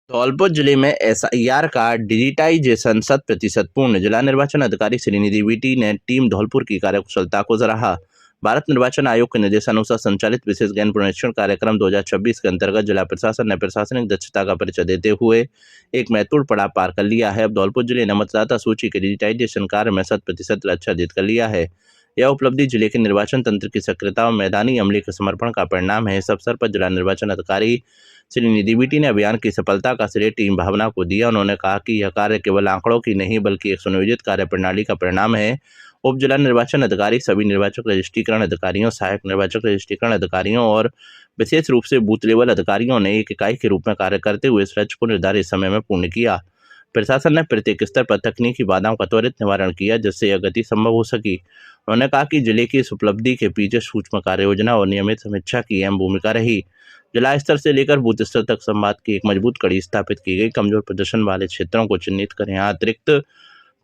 धौलपुर जिले में एसआईआर का डिजिटाइजेशन 100% पूर्ण। जिला निर्वाचन अधिकारी श्रीनिधि वीटी ने टीम धौलपुर की कार्यकुशलता को सराहा। भारत निर्वाचन आयोग के निर्देशानुसार संचालित विशेष गहन पुनरीक्षण कार्यक्रम 2026 के अंतर्गत जिला प्रशासन ने प्रशासनिक दक्षता का परिचय देते हुए एक महत्वपूर्ण पड़ाव पार कर लिया है। अब धौलपुर जिले ने मतदाता सूची के डिजिटाइजेशन कार्य में 100% लक्ष्य अर्जित कर लिया है। यह उपलब्धि जिले के निर्वाचन तंत्र की सक्रियता और मैदानी अमले के समर्पण का परिणाम है। इस अवसर पर जिला निर्वाचन अधिकारी श्रीनिधि वीटी ने अभियान की सफलता का श्रेय टीम भावना को दिया। उन्होंने कहा कि यह कार्य केवल आंकड़ों की नहीं बल्कि एक सुनियोजित कार्य प्रणाली का परिणाम है। उप जिला निर्वाचन अधिकारी सभी निर्वाचक रजिस्ट्रीकरण अधिकारियों, सहायक निर्वाचक रजिस्ट्रीकरण अधिकारियों और विशेष रूप से बूथ लेवल अधिकारियों ने एक इकाई के रूप में कार्य करते हुए इस लक्ष्य को निर्धारित समय में पूर्ण किया। प्रशासन ने प्रत्येक स्तर पर तकनीकी बाधाओं का त्वरित निवारण किया जिससे यह गति संभव हो सकी। उन्होंने कहा कि जिले की इस उपलब्धि के पीछे सूक्ष्म कार्य योजना और नियमित समीक्षा की अहम भूमिका रही। जिला स्तर से लेकर बूथ स्तर तक संवाद की एक मजबूत कड़ी स्थापित की गई। कमजोर प्रदर्शन वाले क्षेत्रों को चिन्हित कर यहाँ अतिरिक्त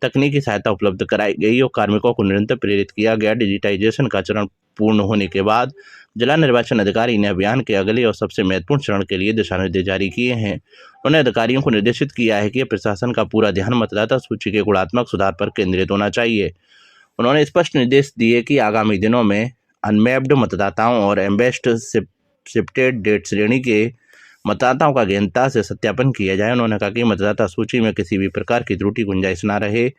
तकनीकी सहायता उपलब्ध कराई गई और कार्मिकों को निरंतर प्रेरित किया गया। डिजिटाइजेशन का चरण पूर्ण होने के बाद जिला निर्वाचन अधिकारी ने अभियान के अगले और सबसे महत्वपूर्ण चरण के लिए दिशा निर्देश जारी किए हैं। उन्होंने अधिकारियों को निर्देशित किया है कि प्रशासन का पूरा ध्यान मतदाता सूची के गुणात्मक सुधार पर केंद्रित होना चाहिए। उन्होंने स्पष्ट निर्देश दिए कि आगामी दिनों में अनमैप्ड मतदाताओं और एम्बेस्ड शिफ्टेड डेट श्रेणी के मतदाताओं का गहनता से सत्यापन किया जाए। उन्होंने कहा कि मतदाता सूची में किसी भी प्रकार की त्रुटि गुंजाइश न रहे,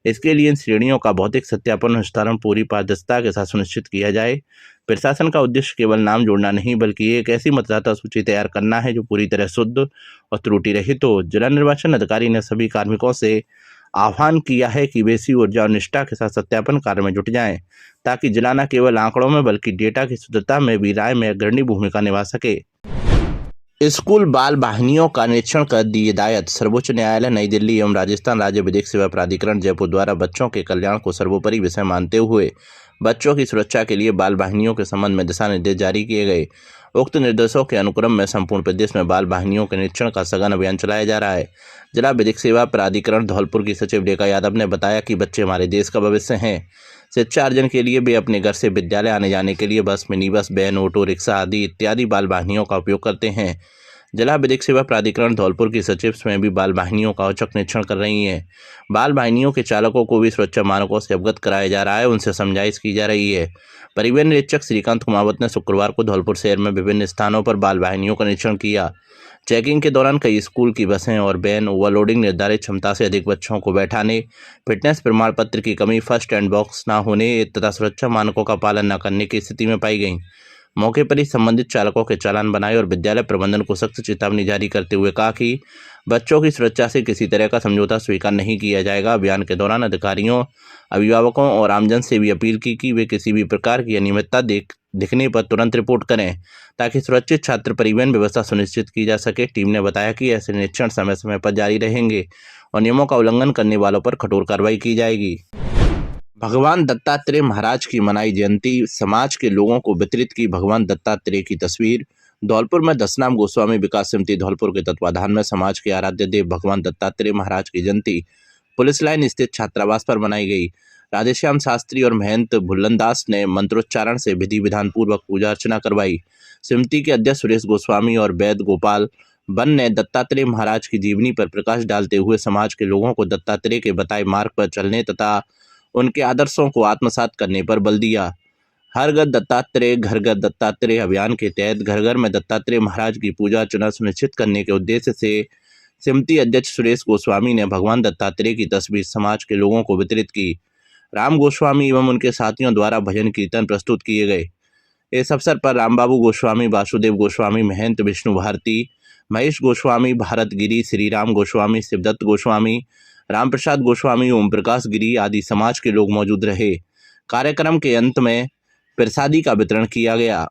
इसके लिए इन श्रेणियों का भौतिक सत्यापन और निस्तारण पूरी पारदर्शिता के साथ सुनिश्चित किया जाए। प्रशासन का उद्देश्य केवल नाम जोड़ना नहीं बल्कि एक ऐसी मतदाता सूची तैयार करना है जो पूरी तरह शुद्ध और त्रुटि रहित हो। जिला निर्वाचन अधिकारी ने सभी कार्मिकों से आह्वान किया है कि वे इसी ऊर्जा और निष्ठा के साथ सत्यापन कार्य में जुट जाएं ताकि जिला न केवल आंकड़ों में बल्कि डेटा की शुद्धता में भी राय में अग्रणी भूमिका निभा सके। स्कूल बाल वाहिनियों का निरीक्षण कर दी हिदायत। सर्वोच्च न्यायालय नई दिल्ली एवं राजस्थान राज्य विधिक सेवा प्राधिकरण जयपुर द्वारा बच्चों के कल्याण को सर्वोपरि विषय मानते हुए बच्चों की सुरक्षा के लिए बाल वाहिनियों के संबंध में दिशा निर्देश जारी किए गए। उक्त निर्देशों के अनुक्रम में संपूर्ण प्रदेश में बाल वाहिनियों के निरीक्षण का सघन अभियान चलाया जा रहा है। जिला विधिक सेवा प्राधिकरण धौलपुर की सचिव रेखा यादव ने बताया कि बच्चे हमारे देश का भविष्य हैं। शिक्षा अर्जन के लिए वे अपने घर से विद्यालय आने जाने के लिए बस, mini bus, van, auto rickshaw आदि इत्यादि बाल वाहिनियों का उपयोग करते हैं। जिला विधिक सेवा प्राधिकरण धौलपुर की सचिव स्वयं भी बाल वाहिनियों का औचक निरीक्षण कर रही हैं। बाल वाहिनियों के चालकों को भी सुरक्षा मानकों से अवगत कराया जा रहा है, उनसे समझाइश की जा रही है। परिवहन निरीक्षक श्रीकांत कुमावत ने शुक्रवार को धौलपुर शहर में विभिन्न स्थानों पर बाल वाहिनियों का निरीक्षण किया। चेकिंग के दौरान कई स्कूल की बसें और वैन ओवरलोडिंग, निर्धारित क्षमता से अधिक बच्चों को बैठाने, फिटनेस प्रमाण पत्र की कमी, फर्स्ट एड बॉक्स न होने तथा सुरक्षा मानकों का पालन न करने की स्थिति में पाई गई। मौके पर ही संबंधित चालकों के चालान बनाए और विद्यालय प्रबंधन को सख्त चेतावनी जारी करते हुए कहा कि बच्चों की सुरक्षा से किसी तरह का समझौता स्वीकार नहीं किया जाएगा। अभियान के दौरान अधिकारियों, अभिभावकों और आमजन से भी अपील की कि वे किसी भी प्रकार की अनियमितता दिखने पर तुरंत रिपोर्ट करें ताकि सुरक्षित छात्र परिवहन व्यवस्था सुनिश्चित की जा सके। टीम ने बताया कि ऐसे निरीक्षण समय समय पर जारी रहेंगे और नियमों का उल्लंघन करने वालों पर कठोर कार्रवाई की जाएगी। भगवान दत्तात्रेय महाराज की मनाई जयंती, समाज के लोगों को वितरित की भगवान दत्तात्रेय की तस्वीर। धौलपुर में दशनाम गोस्वामी विकास समिति धौलपुर के तत्वाधान में समाज के आराध्य देव भगवान दत्तात्रेय महाराज की जयंती पुलिस लाइन स्थित छात्रावास पर मनाई गई। राधेश्याम शास्त्री और महंत भुल्लनदास ने मंत्रोच्चारण से विधि विधान पूर्वक पूजा अर्चना करवाई। समिति के अध्यक्ष सुरेश गोस्वामी और वैद गोपाल बन ने दत्तात्रेय महाराज की जीवनी पर प्रकाश डालते हुए समाज के लोगों को दत्तात्रेय के बताए मार्ग पर चलने तथा उनके आदर्शों को आत्मसात करने पर बल दिया। हर घर दत्तात्रेय घर घर दत्तात्रेय अभियान के तहत घर घर में दत्तात्रेय महाराज की पूजा अर्चना सुनिश्चित करने के उद्देश्य से समिति अध्यक्ष सुरेश गोस्वामी ने भगवान दत्तात्रेय की तस्वीर समाज के लोगों को वितरित की। राम गोस्वामी एवं उनके साथियों द्वारा भजन कीर्तन प्रस्तुत किए गए। इस अवसर पर रामबाबू गोस्वामी, वासुदेव गोस्वामी, महंत विष्णु भारती, महेश गोस्वामी, भारत गिरी, श्री राम गोस्वामी, शिवदत्त गोस्वामी, राम प्रसाद गोस्वामी, ओम प्रकाश गिरी आदि समाज के लोग मौजूद रहे। कार्यक्रम के अंत में प्रसादी का वितरण किया गया।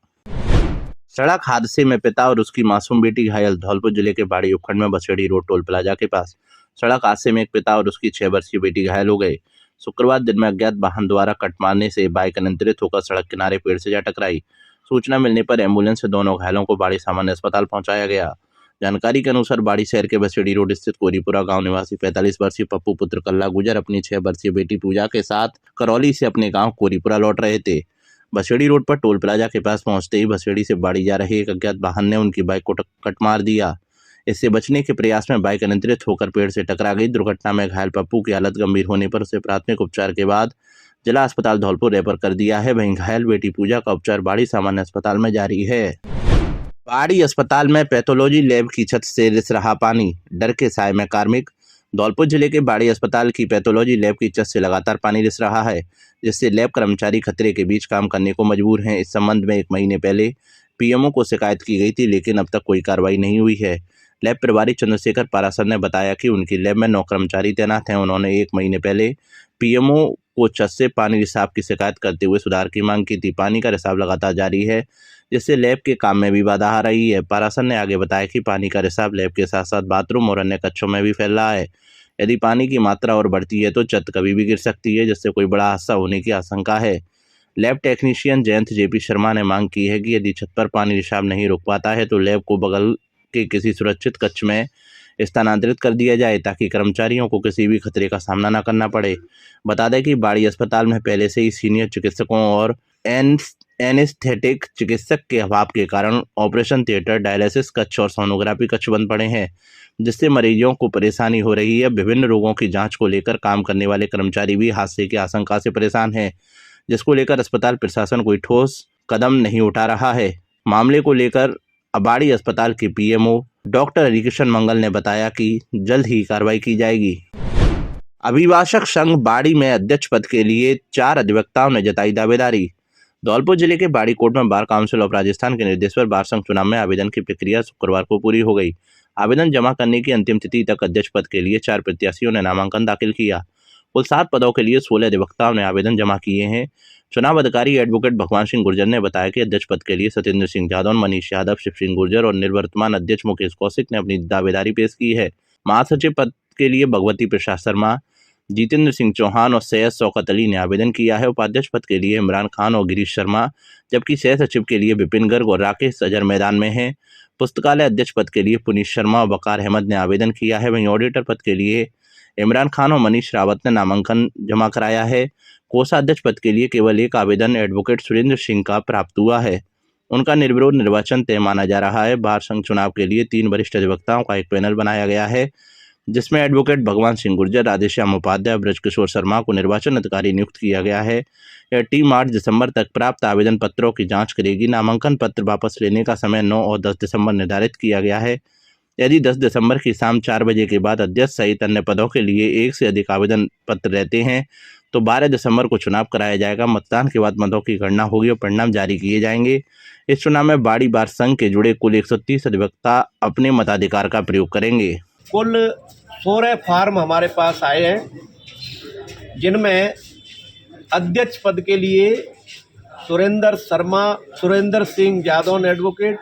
सड़क हादसे में पिता और उसकी मासूम बेटी घायल। धौलपुर जिले के बाड़ी उपखंड में बसेड़ी रोड टोल प्लाजा के पास सड़क हादसे में एक पिता और उसकी 6 वर्षीय बेटी घायल हो गए। शुक्रवार दिन में अज्ञात वाहन द्वारा कट मारने से बाइक अनियंत्रित होकर सड़क किनारे पेड़ से जा टकराई। सूचना मिलने पर एम्बुलेंस से दोनों घायलों को बाड़ी सामान्य अस्पताल पहुंचाया गया। जानकारी के अनुसार बाड़ी शहर के बसेड़ी रोड स्थित कोरीपुरा गांव निवासी 45 वर्षीय पप्पू पुत्र कल्ला गुजर अपनी 6 वर्षीय बेटी पूजा के साथ करौली से अपने गांव कोरीपुरा लौट रहे थे। बसेड़ी रोड पर टोल प्लाजा के पास पहुंचते ही बसेड़ी से बाड़ी जा रहे एक अज्ञात वाहन ने उनकी बाइक को कट मार दिया। इससे बचने के प्रयास में बाइक अनियंत्रित होकर पेड़ से टकरा गई। दुर्घटना में घायल पप्पू की हालत गंभीर होने पर उसे प्राथमिक उपचार के बाद जिला अस्पताल धौलपुर रेफर कर दिया है। वहीं घायल बेटी पूजा का उपचार बाड़ी सामान्य अस्पताल में जारी है। बाड़ी अस्पताल में पैथोलॉजी लैब की छत से रिस रहा पानी, डर के साए में कार्मिक। धौलपुर जिले के बाड़ी अस्पताल की पैथोलॉजी लैब की छत से लगातार पानी रिस रहा है, जिससे लैब कर्मचारी खतरे के बीच काम करने को मजबूर हैं। इस संबंध में 1 महीने पहले पीएमओ को शिकायत की गई थी, लेकिन अब तक कोई कार्रवाई नहीं हुई है। लैब प्रभारी चंद्रशेखर पारासर ने बताया कि उनकी लैब में 9 कर्मचारी तैनात हैं। उन्होंने 1 महीने पहले पीएमओ को छत से पानी रिसाव की शिकायत करते हुए सुधार की मांग की थी। पानी का रिसाव लगातार जारी है, जिससे लैब के काम में भी बाधा आ रही है। पारासर ने आगे बताया कि पानी का रिसाव लैब के साथ साथ बाथरूम और अन्य कक्षों में भी फैल रहा है। यदि पानी की मात्रा और बढ़ती है तो छत कभी भी गिर सकती है, जिससे कोई बड़ा हादसा होने की आशंका है। Lab technician Jayant JP Sharma ने मांग की है कि यदि छत पर पानी रिसाव नहीं रुक पाता है तो लैब को बगल के किसी सुरक्षित कक्ष में स्थानांतरित कर दिया जाए, ताकि कर्मचारियों को किसी भी खतरे का सामना न करना पड़े। बता दें कि बाड़ी अस्पताल में पहले से ही सीनियर चिकित्सकों और एनेस्थेटिक चिकित्सक के अभाव के कारण ऑपरेशन थिएटर, डायलिसिस कक्ष और सोनोग्राफी कक्ष बंद पड़े हैं, जिससे मरीजों को परेशानी हो रही है। विभिन्न रोगों की जांच को लेकर काम करने वाले कर्मचारी भी हादसे की आशंका से परेशान हैं, जिसको लेकर अस्पताल प्रशासन कोई ठोस कदम नहीं उठा रहा है। मामले को लेकर बाड़ी अस्पताल के पीएमओ डॉक्टर हरिकिशन मंगल ने बताया कि जल्द ही कार्रवाई की जाएगी। अभिभाषक संघ बाड़ी में अध्यक्ष पद के लिए 4 अधिवक्ताओं ने जताई दावेदारी। धौलपुर जिले के बाड़ी कोर्ट में बार काउंसिल ऑफ राजस्थान के निर्देश पर बार संघ चुनाव में आवेदन की प्रक्रिया शुक्रवार को पूरी हो गई। आवेदन जमा करने की अंतिम तिथि तक अध्यक्ष पद के लिए 4 प्रत्याशियों ने नामांकन दाखिल किया। कुल 7 पदों के लिए 16 अधिवक्ताओं ने आवेदन जमा किए हैं। चुनाव अधिकारी एडवोकेट भगवान सिंह गुर्जर ने बताया कि अध्यक्ष पद के लिए सत्येंद्र सिंह जादव, मनीष यादव, शिव सिंह गुर्जर और निवर्तमान अध्यक्ष मुकेश कौशिक ने अपनी दावेदारी पेश की है। महासचिव पद के लिए भगवती प्रसाद शर्मा, जितेंद्र सिंह चौहान और सैयद शौकत अली ने आवेदन किया है। उपाध्यक्ष पद के लिए इमरान खान और गिरीश शर्मा, जबकि सह सचिव के लिए विपिन गर्ग और राकेश अजहर मैदान में हैं। पुस्तकालय अध्यक्ष पद के लिए पुनीत शर्मा और वकार अहमद ने आवेदन किया है। वहीं ऑडिटर पद के लिए इमरान खान और मनीष रावत ने नामांकन जमा कराया है। कोषाध्यक्ष पद के लिए केवल एक आवेदन एडवोकेट सुरेंद्र सिंह का प्राप्त हुआ है। उनका निर्विरोध निर्वाचन तय माना जा रहा है। बार संघ चुनाव के लिए 3 वरिष्ठ अधिवक्ताओं का एक पैनल बनाया गया है, जिसमें एडवोकेट भगवान सिंह गुर्जर, राधेश्याम उपाध्याय, ब्रजकिशोर शर्मा को निर्वाचन अधिकारी नियुक्त किया गया है। यह टीम 8 दिसंबर तक प्राप्त आवेदन पत्रों की जांच करेगी। नामांकन पत्र वापस लेने का समय 9 और 10 दिसंबर निर्धारित किया गया है। यदि 10 दिसंबर की शाम 4 बजे के बाद अध्यक्ष सहित अन्य पदों के लिए 1 से अधिक आवेदन पत्र रहते हैं तो 12 दिसंबर को चुनाव कराया जाएगा। मतदान के बाद मतों की गणना होगी और परिणाम जारी किए जाएंगे। इस चुनाव में बाड़ी बार संघ के जुड़े कुल 130 अधिवक्ता अपने मताधिकार का प्रयोग करेंगे। कुल 16 फार्म हमारे पास आए हैं, जिनमें अध्यक्ष पद के लिए Surendra Singh Jadav advocate,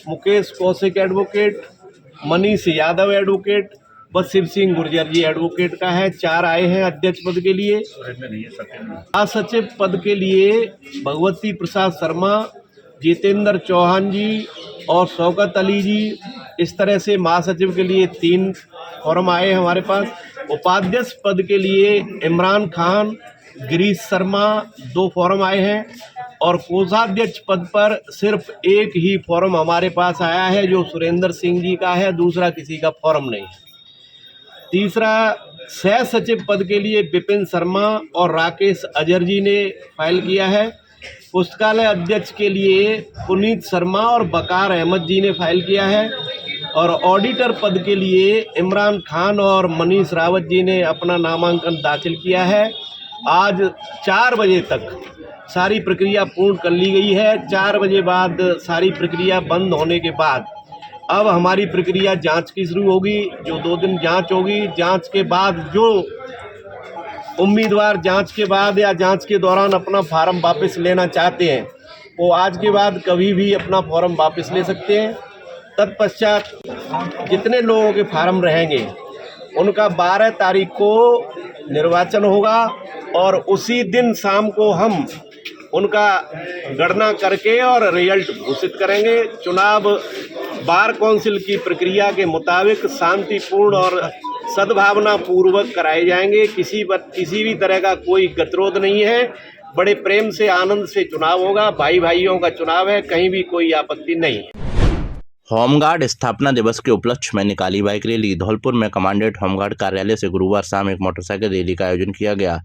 Mukesh Kaushik advocate, Manish Yadav advocate व शिव सिंह गुर्जर जी एडवोकेट का है। 4 आए हैं अध्यक्ष पद के लिए। महासचिव पद के लिए भगवती प्रसाद शर्मा, जितेंद्र चौहान जी और शौकत अली जी, इस तरह से महासचिव के लिए 3 फॉर्म आए हैं हमारे पास। उपाध्यक्ष पद के लिए इमरान खान, गिरीश शर्मा 2 फॉर्म आए हैं और कोषाध्यक्ष पद पर सिर्फ एक ही फॉर्म हमारे पास आया है, जो सुरेंद्र सिंह जी का है। दूसरा किसी का फॉर्म नहीं है। तीसरा, सह सचिव पद के लिए विपिन शर्मा और राकेश अजहर जी ने फाइल किया है। पुस्तकालय अध्यक्ष के लिए पुनीत शर्मा और वकार अहमद जी ने फाइल किया है। और ऑडिटर पद के लिए इमरान खान और मनीष रावत जी ने अपना नामांकन दाखिल किया है। आज 4 बजे तक सारी प्रक्रिया पूर्ण कर ली गई है। 4 बजे बाद सारी प्रक्रिया बंद होने के बाद अब हमारी प्रक्रिया जांच की शुरू होगी, जो 2 दिन जांच होगी। जांच के बाद जो उम्मीदवार जांच के बाद या जांच के दौरान अपना फार्म वापस लेना चाहते हैं, वो आज के बाद कभी भी अपना फॉर्म वापस ले सकते हैं। तत्पश्चात जितने लोगों के फार्म रहेंगे उनका 12 तारीख को निर्वाचन होगा और उसी दिन शाम को हम उनका गणना करके और रिजल्ट घोषित करेंगे। चुनाव बार काउंसिल की प्रक्रिया के मुताबिक शांतिपूर्ण और सद्भावना पूर्वक कराए जाएंगे। किसी भी तरह का कोई गतिरोध नहीं है। बड़े प्रेम से, आनंद से चुनाव होगा। भाई भाइयों का चुनाव है, कहीं भी कोई आपत्ति नहीं है। होमगार्ड स्थापना दिवस के उपलक्ष्य में निकाली बाइक रैली। धौलपुर में कमांडेंट होमगार्ड कार्यालय से गुरुवार शाम एक मोटरसाइकिल रैली का आयोजन किया गया,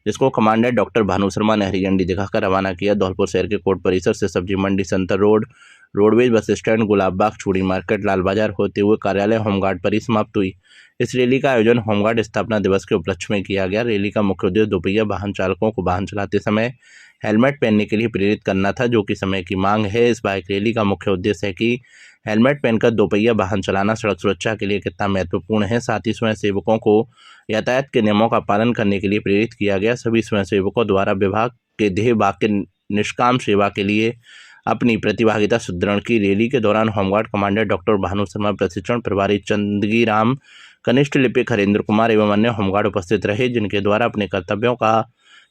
जिसको कमांडेंट डॉक्टर भानु शर्मा ने हरी झंडी दिखाकर रवाना किया। धौलपुर शहर के कोर्ट परिसर से सब्जी मंडी, संतर road, roadways bus stand, Gulab Bagh, चूड़ी मार्केट, लाल बाजार होते हुए कार्यालय होमगार्ड पर ही समाप्त हुई। इस रैली का आयोजन होमगार्ड स्थापना दिवस के उपलक्ष्य में किया गया। रैली का मुख्य उद्देश्य दोपहिया वाहन चालकों को वाहन चलाते समय हेलमेट पहनने के लिए प्रेरित करना था, जो कि समय की मांग है। इस बाइक रैली का मुख्य उद्देश्य है कि हेलमेट पहनकर दोपहिया वाहन चलाना सड़क सुरक्षा के लिए कितना महत्वपूर्ण है। साथ ही स्वयंसेवकों को यातायात के नियमों का पालन करने के लिए प्रेरित किया गया। सभी स्वयंसेवकों द्वारा विभाग के ध्येय वाक्य निष्काम सेवा के लिए अपनी प्रतिभागिता सुदृढ़ की। रैली के दौरान home guard commandant doctor Bhanu Sharma, प्रशिक्षण प्रभारी चंदगी राम, कनिष्ठ लिपिक हरेंद्र कुमार एवं अन्य होमगार्ड उपस्थित रहे, जिनके द्वारा अपने कर्तव्यों का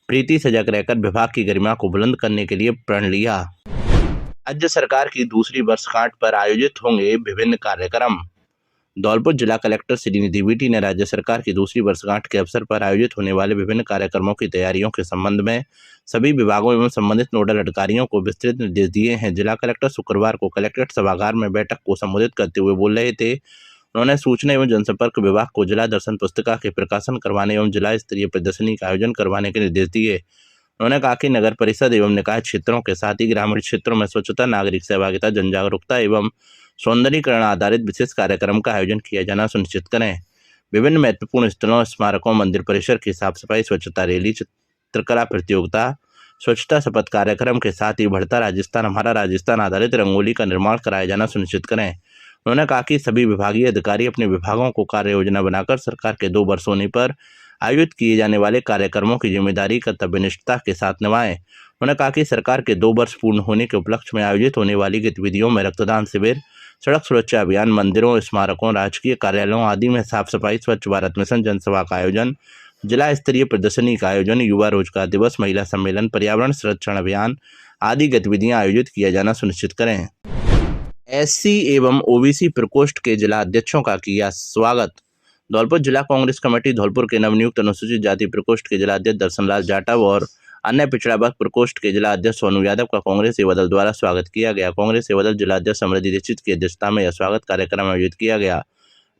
प्रीति सजग रहकर विभाग की गरिमा को बुलंद करने के लिए प्रण लिया। राज्य सरकार की दूसरी वर्षगांठ पर आयोजित होंगे विभिन्न कार्यक्रम। धौलपुर जिला कलेक्टर श्रीनिधि वीटी ने राज्य सरकार की दूसरी वर्षगांठ के अवसर पर आयोजित होने वाले विभिन्न कार्यक्रमों की तैयारियों के संबंध में सभी विभागों एवं संबंधित नोडल अधिकारियों को विस्तृत निर्देश दिए हैं। जिला कलेक्टर शुक्रवार को कलेक्ट्रेट सभागार में बैठक को संबोधित करते हुए बोल रहे थे। उन्होंने सूचना एवं जनसंपर्क विभाग को जिला दर्शन पुस्तिका के प्रकाशन करवाने एवं जिला स्तरीय प्रदर्शनी का आयोजन करवाने के निर्देश दिए। उन्होंने कहा कि नगर परिषद एवं निकाय क्षेत्रों के साथ ही ग्रामीण क्षेत्रों में स्वच्छता, नागरिक सहभागिता, जन जागरूकता एवं सौंदर्यीकरण आधारित विशेष कार्यक्रम का आयोजन किया जाना सुनिश्चित करें। विभिन्न महत्वपूर्ण स्थलों, स्मारकों, मंदिर परिसर की साफ सफाई, स्वच्छता रैली, चित्रकला प्रतियोगिता, स्वच्छता शपथ कार्यक्रम के साथ ही बढ़ता राजस्थान हमारा राजस्थान आधारित रंगोली का निर्माण कराया जाना सुनिश्चित करें। उन्होंने कहा कि सभी विभागीय अधिकारी अपने विभागों को कार्य योजना बनाकर सरकार के 2 वर्ष होने पर आयोजित किए जाने वाले कार्यक्रमों की जिम्मेदारी कर्तव्यनिष्ठता के साथ निभाएं। उन्होंने कहा कि सरकार के 2 वर्ष पूर्ण होने के उपलक्ष्य में आयोजित होने वाली गतिविधियों में रक्तदान शिविर, सड़क सुरक्षा अभियान, मंदिरों, स्मारकों, राजकीय कार्यालयों आदि में साफ सफाई, स्वच्छ भारत मिशन, जनसभा का आयोजन, जिला स्तरीय प्रदर्शनी का आयोजन, युवा रोजगार दिवस, महिला सम्मेलन, पर्यावरण संरक्षण अभियान आदि गतिविधियां आयोजित किया जाना सुनिश्चित करें। एससी एवं ओबीसी प्रकोष्ठ के जिला अध्यक्षों का किया स्वागत। धौलपुर जिला कांग्रेस कमेटी धौलपुर के नवनियुक्त अनुसूचित जाति प्रकोष्ठ के जिला अध्यक्ष दर्शनलाल जाटव और अन्य पिछड़ा वर्ग प्रकोष्ठ के जिला अध्यक्ष सोनू यादव का कांग्रेस सेवा दल द्वारा स्वागत किया गया। कांग्रेस सेवा दल जिला अध्यक्ष समृद्धि दीक्षित की अध्यक्षता में यह स्वागत कार्यक्रम आयोजित किया गया।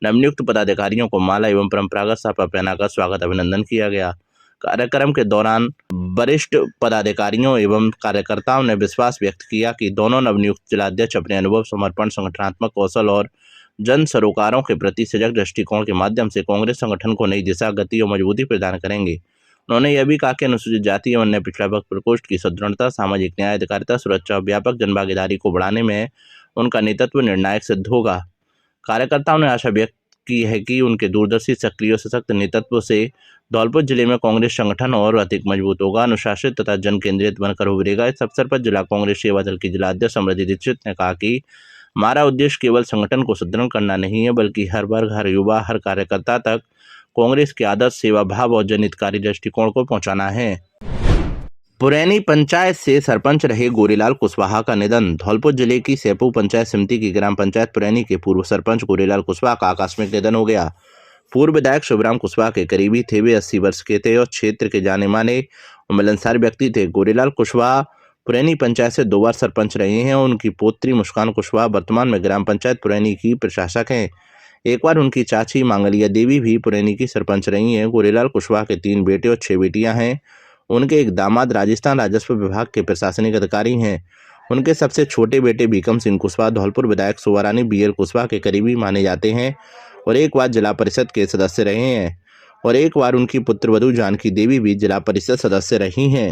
नवनियुक्त पदाधिकारियों को माला एवं परंपरागत साफा पहनाकर स्वागत अभिनंदन किया गया। कार्यक्रम के दौरान वरिष्ठ पदाधिकारियों एवं कार्यकर्ताओं ने विश्वास व्यक्त किया कि दोनों नवनियुक्त जिलाध्यक्ष अपने अनुभव, समर्पण, संगठनात्मक कौशल और जन सरोकारों के प्रति सजग दृष्टिकोण के माध्यम से कांग्रेस संगठन को नई दिशा, गति और मजबूती प्रदान करेंगे। उन्होंने यह भी कहा कि अनुसूचित जाति एवं अन्य पिछड़ा वर्ग प्रकोष्ठ की सुदृढ़ता, सामाजिक न्याय, अधिकारिता, सुरक्षा और व्यापक जनभागीदारी को बढ़ाने में उनका नेतृत्व निर्णायक सिद्ध होगा। कार्यकर्ताओं ने आशा व्यक्त की है कि उनके दूरदर्शी, सक्रिय और सशक्त नेतृत्व से धौलपुर जिले में कांग्रेस संगठन और अधिक मजबूत होगा, अनुशासित तथा जन केंद्रित बनकर उभरेगा। इस अवसर पर जिला कांग्रेस सेवा दल की जिला अध्यक्ष समृद्धि दीक्षित ने कहा कि हमारा उद्देश्य केवल संगठन को सुदृढ़ करना नहीं है, बल्कि हर वर्ग, हर युवा, हर कार्यकर्ता तक कांग्रेस के आदर्श, सेवा भाव और जनहितकारी दृष्टिकोण को पहुंचाना है। पुरैनी पंचायत से सरपंच रहे गोरेलाल कुशवाहा का निधन। धौलपुर जिले की सैपू पंचायत समिति की ग्राम पंचायत पुरैनी के पूर्व सरपंच गोरेलाल कुशवाहा का आकस्मिक निधन हो गया। पूर्व विधायक शिवराम कुशवाहा के करीबी थे। वे 80 वर्ष के थे और क्षेत्र के जाने माने और मिलनसार व्यक्ति थे। गोरेलाल कुशवाहा पुरैनी पंचायत से 2 बार सरपंच रहे हैं और उनकी पोत्री मुस्कान कुशवाहा वर्तमान में ग्राम पंचायत पुरैनी की प्रशासक हैं। एक बार उनकी चाची मांगलिया देवी भी पुरैनी की सरपंच रही हैं। गोरेलाल कुशवाहा के 3 बेटे और 6 बेटियां हैं। उनके एक दामाद राजस्थान राजस्व विभाग के प्रशासनिक अधिकारी हैं। उनके सबसे छोटे बेटे भीकम सिंह कुशवाहा धौलपुर विधायक सुवारानी BL कुशवाहा के करीबी माने जाते हैं और एक बार जिला परिषद के सदस्य रहे हैं और एक बार उनकी पुत्रवधू जानकी देवी भी जिला परिषद सदस्य रही हैं।